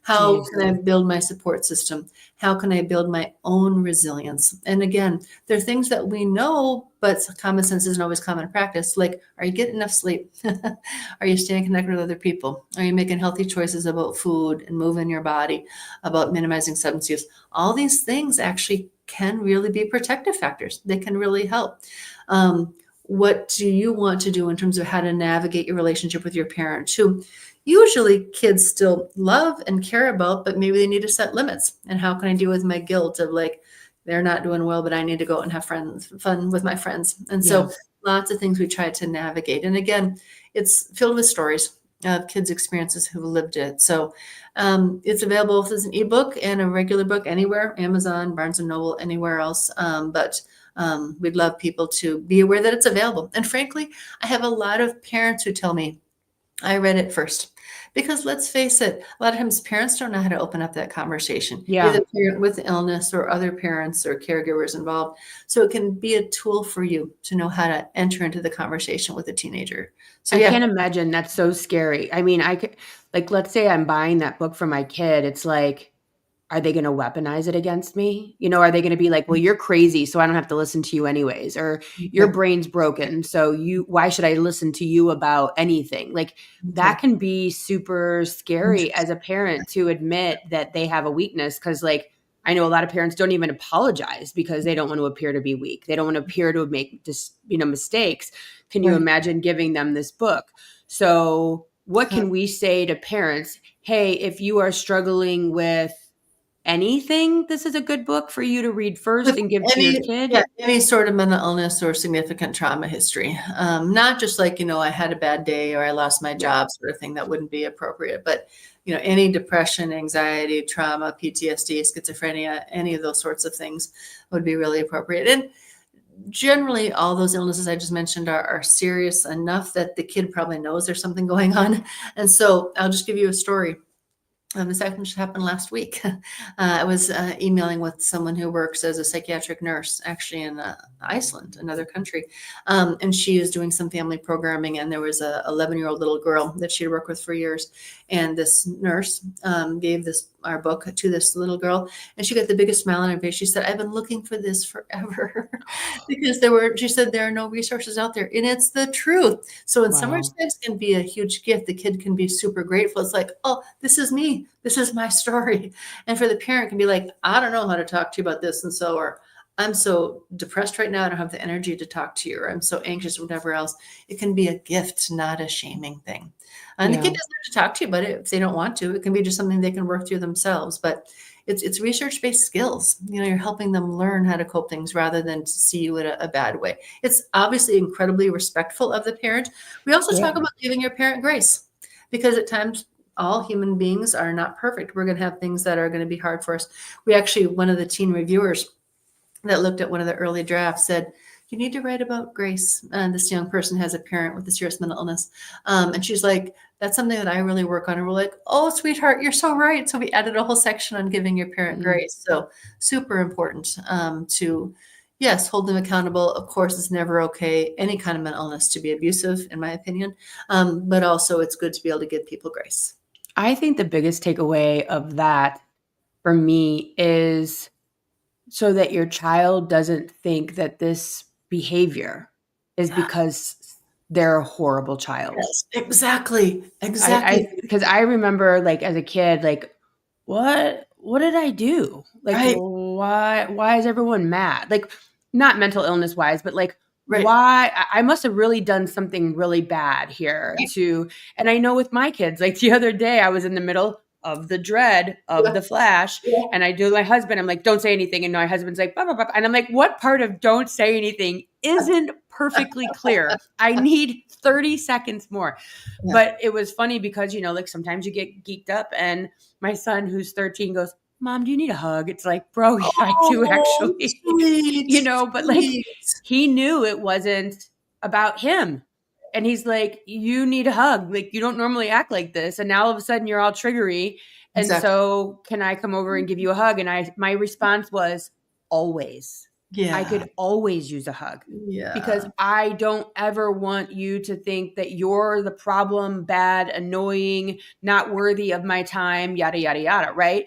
How Jeez. can I build my support system? How can I build my own resilience? And again, there are things that we know, but common sense isn't always common practice. Like, are you getting enough sleep? Are you staying connected with other people? Are you making healthy choices about food and moving your body, about minimizing substance use? All these things actually can really be protective factors. They can really help. What do you want to do in terms of how to navigate your relationship with your parent, who usually kids still love and care about, but maybe they need to set limits? And how can I deal with my guilt of, like, they're not doing well, but I need to go out and have fun with my friends? And Yeah. so lots of things we try to navigate. And again, it's filled with stories of kids' experiences who lived it. So it's available as an ebook and a regular book anywhere, Amazon, Barnes and Noble, anywhere else. But we'd love people to be aware that it's available. And frankly, I have a lot of parents who tell me, I read it first. Because let's face it, a lot of times parents don't know how to open up that conversation. You Yeah. have a parent with illness or other parents or caregivers involved. So it can be a tool for you to know how to enter into the conversation with a teenager. So I yeah, can't imagine. That's so scary. I mean, I could, like, let's say I'm buying that book for my kid. It's like, are they gonna weaponize it against me? Are they gonna be like, "Well, you're crazy, so I don't have to listen to you anyways," or "Your okay, brain's broken, so why should I listen to you about anything?" Like, that okay. can be super scary as a Interesting. parent to admit that they have a weakness. Because, like, I know a lot of parents don't even apologize because they don't want to appear to be weak. They don't want to appear to make just, mistakes. Can you Right. imagine giving them this book? So, what Uh, can we say to parents? Hey, if you are struggling with anything, this is a good book for you to read first With and give to your kid. any sort of mental illness or significant trauma history. Not just like, I had a bad day or I lost my Yeah. job sort of thing, that wouldn't be appropriate. But, any depression, anxiety, trauma, PTSD, schizophrenia, any of those sorts of things would be really appropriate. And generally, all those illnesses I just mentioned are serious enough that the kid probably knows there's something going on. And so I'll just give you a story. This actually just happened last week. I was emailing with someone who works as a psychiatric nurse, actually in Iceland, another country, and she is doing some family programming. And there was a 11-year-old little girl that she had worked with for years, and this nurse gave our book to this little girl, and she got the biggest smile on her face. She said, "I've been looking for this forever," because she said, there are no resources out there, and it's the truth. So in some Wow. respects, it can be a huge gift. The kid can be super grateful. It's like, oh, this is me. This is my story. And for the parent, can be like, I don't know how to talk to you about this. And so, or I'm so depressed right now, I don't have the energy to talk to you, or I'm so anxious, or whatever else. It can be a gift, not a shaming thing. And the Yeah. kid doesn't have to talk to you about it if they don't want to. It can be just something they can work through themselves. But it's research-based skills. You're helping them learn how to cope things rather than to see you in a bad way. It's obviously incredibly respectful of the parent. We also talk Yeah. about giving your parent grace, because at times all human beings are not perfect. We're going to have things that are going to be hard for us. We actually, one of the teen reviewers that looked at one of the early drafts said, you need to write about grace. And this young person has a parent with a serious mental illness. And she's like, that's something that I really work on. And we're like, oh, sweetheart, you're so right. So we added a whole section on giving your parent Mm. grace. So super important to, yes, hold them accountable. Of course, it's never okay, any kind of mental illness, to be abusive, in my opinion. But also it's good to be able to give people grace. I think the biggest takeaway of that for me is so that your child doesn't think that this behavior is Yeah. because they're a horrible child. Yes, exactly. I Exactly. because I remember like as a kid, like what did I do? Like Right. why is everyone mad? Like not mental illness wise, but like Right. why I must have really done something really bad here Right. to and I know with my kids, like the other day I was in the middle of the dread of Yeah. the flash Yeah. and I do my husband, I'm like, don't say anything. And my husband's like, blah, blah, blah. And I'm like, what part of don't say anything isn't perfectly clear? I need 30 seconds more. Yeah. But it was funny because, like sometimes you get geeked up and my son who's 13 goes, Mom, do you need a hug? It's like, bro, yeah, I do Oh, actually, sweet, but like sweet. he knew it wasn't about him. And he's like, you need a hug. Like you don't normally act like this. And now all of a sudden you're all triggery. And Exactly. so can I come over and give you a hug? And my response was always. I Yeah. could always use a hug because Yeah. I don't ever want you to think that you're the problem, bad, annoying, not worthy of my time, yada, yada, yada, right?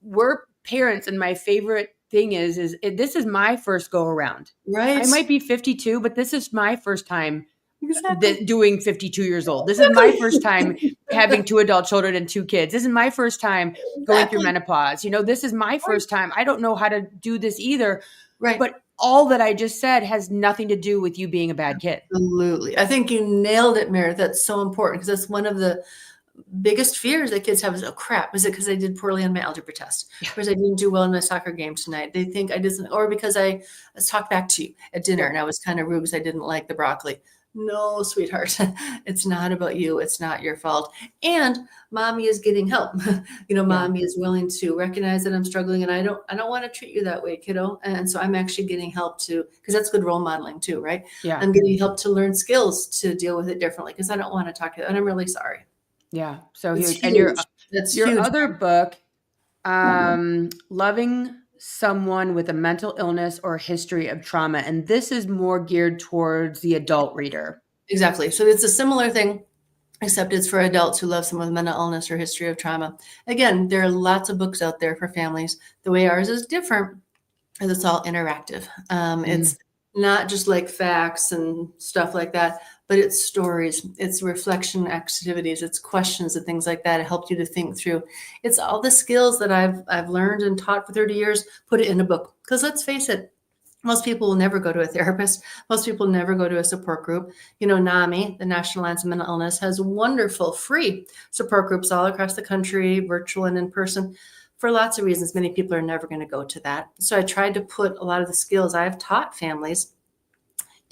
We're parents. And my favorite thing this is my first go around. I Right. might be 52, but this is my first time Exactly. doing 52 years old. This is my first time Exactly. having two adult children and two kids. This is my first time going through Exactly. menopause. This is my Right. first time. I don't know how to do this either. Right. But all that I just said has nothing to do with you being a bad kid. Absolutely. I think you nailed it, Meredith. That's so important because that's one of the biggest fears that kids have is, oh crap, is it because I did poorly on my algebra test? Yeah. Or because I didn't do well in my soccer game tonight? They think I didn't, or because I talked back to you at dinner and I was kind of rude because I didn't like the broccoli. No, sweetheart, it's not about you. It's not your fault. And mommy is getting help. Yeah. Mommy is willing to recognize that I'm struggling and I don't want to treat you that way, kiddo. And so I'm actually getting help to, because that's good role modeling too, right? Yeah. I'm getting help to learn skills to deal with it differently because I don't want to talk to you. And I'm really sorry. Yeah. So It's huge. And your huge. That's your huge. other book, loving someone with a mental illness or history of trauma. And this is more geared towards the adult reader. Exactly. So it's a similar thing, except it's for adults who love someone with mental illness or history of trauma. Again, there are lots of books out there for families. The way ours is different is it's all interactive. Mm. It's not just like facts and stuff like that, but it's stories, it's reflection activities, it's questions and things like that. It helped you to think through. It's all the skills that I've learned and taught for 30 years, put it in a book. Because let's face it, most people will never go to a therapist. Most people never go to a support group. NAMI, the National Alliance on Mental Illness, has wonderful free support groups all across the country, virtual and in person. For lots of reasons, many people are never going to go to that. So I tried to put a lot of the skills I've taught families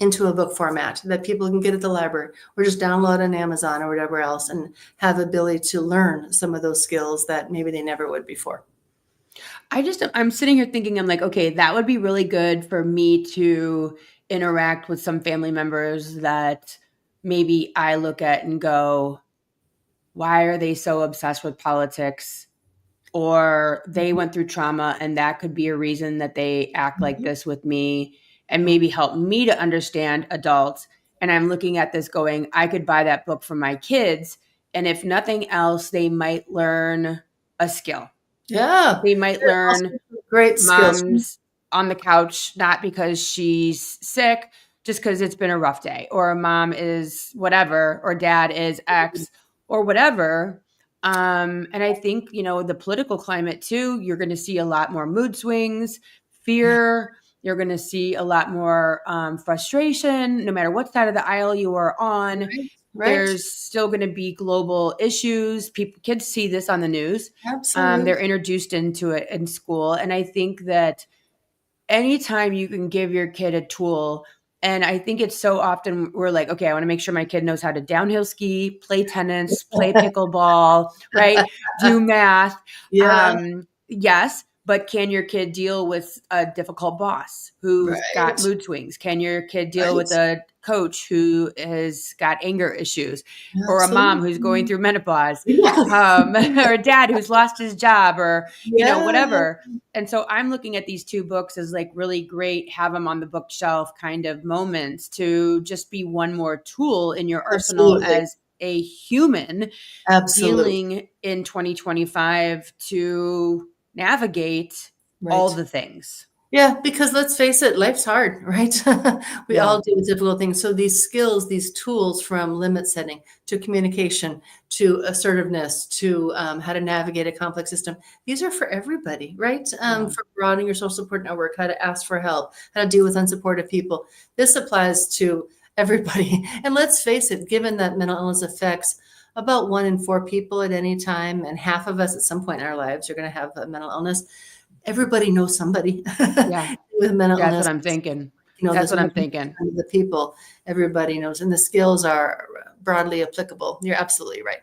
into a book format that people can get at the library or just download on Amazon or whatever else and have the ability to learn some of those skills that maybe they never would before. I'm sitting here thinking, I'm like, okay, that would be really good for me to interact with some family members that maybe I look at and go, why are they so obsessed with politics? Or they went through trauma and that could be a reason that they act like Mhm. this with me and Mhm. maybe help me to understand adults. And I'm looking at this going, I could buy that book for my kids. And if nothing else, they might learn a skill. Yeah, They might there's also learn some great skills. mom's on the couch, not because she's sick, just because it's been a rough day, or mom is whatever, or dad is X, or whatever. And I think, the political climate too, you're going to see a lot more mood swings, Yeah, fear. You're going to see a lot more frustration, no matter what side of the aisle you are on. right. Right. There's still going to be global issues. Kids see this on the news. Absolutely. They're introduced into it in school. And I think that anytime you can give your kid a tool, and I think it's so often we're like, okay, I want to make sure my kid knows how to downhill ski, play tennis, play pickleball, right? Do math. Yeah. Yes, but can your kid deal with a difficult boss who's got Right. mood swings? Can your kid deal with Right. a coach who has got anger issues, or a mom who's going Absolutely. through menopause, Yeah. or a dad who's lost his job, or Yeah. whatever. And so I'm looking at these two books as like really great, have them on the bookshelf kind of moments to just be one more tool in your arsenal Absolutely. as a human Absolutely. dealing in 2025 to navigate all Right. the things. Yeah, because let's face it, life's hard, right? We Yeah. all do difficult things. So these skills, these tools from limit setting to communication to assertiveness to how to navigate a complex system, these are for everybody, right? Yeah. For broadening your social support network, how to ask for help, how to deal with unsupportive people. This applies to everybody. And let's face it, given that mental illness affects about 1 in 4 people at any time, and half of us at some point in our lives are going to have a mental illness. Everybody knows somebody Yeah. with mental That's illness. what I'm thinking. This That's what I'm 1% thinking. of the people, everybody knows, and the skills are broadly applicable. You're absolutely right.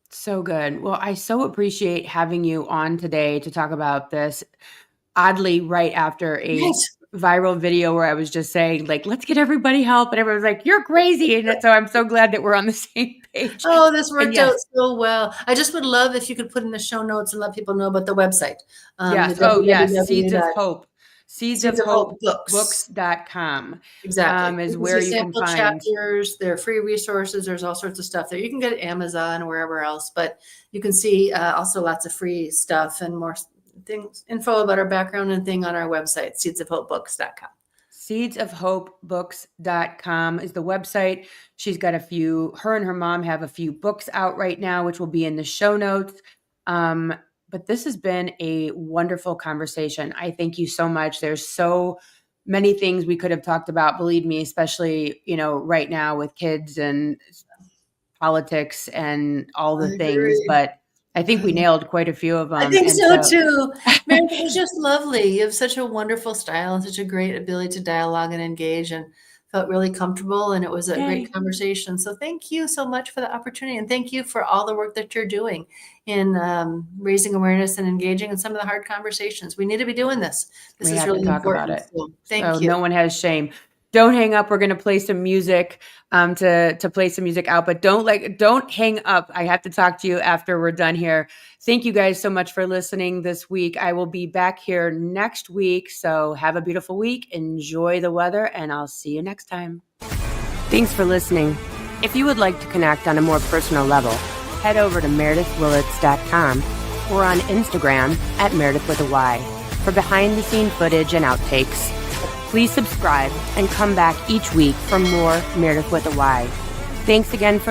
So good. Well, I so appreciate having you on today to talk about this. Oddly, right after a Right. viral video where I was just saying, like, let's get everybody help. And everyone's like, you're crazy. And so I'm so glad that we're on the same page. Oh, this And worked out yes, so well. I just would love if you could put in the show notes and let people know about the website, the yes. Oh, yes. Seeds of Hope. Seeds of Seeds of Hope Hope books. books.com Exactly. You is can where see you can sample find. chapters. There are free resources. There's all sorts of stuff there. You can get it at Amazon or wherever else, but you can see also lots of free stuff and more things, info about our background and thing on our website, seedsofhopebooks.com. Seedsofhopebooks.com is the website. She's got her and her mom have a few books out right now, which will be in the show notes. But this has been a wonderful conversation. I thank you so much. There's so many things we could have talked about, believe me, especially, right now with kids and politics and all I the things. agree. But I think we nailed quite a few of I them. think And so so, too. Mary, it was just lovely. You have such a wonderful style and such a great ability to dialogue and engage, and felt really comfortable, and it was a yay. great conversation. So thank you so much for the opportunity, and thank you for all the work that you're doing in raising awareness and engaging in some of the hard conversations. We need to be doing this. This We is have to really talk about important. it. So So thank you. no one has shame. Don't hang up. We're going to play some music to play some music out, but don't hang up. I have to talk to you after we're done here. Thank you guys so much for listening this week. I will be back here next week. So have a beautiful week. Enjoy the weather, and I'll see you next time. Thanks for listening. If you would like to connect on a more personal level, head over to meredithwillits.com or on Instagram at Meredith with a Y for behind-the-scene footage and outtakes. Please subscribe and come back each week for more Meredith with a Y. Thanks again for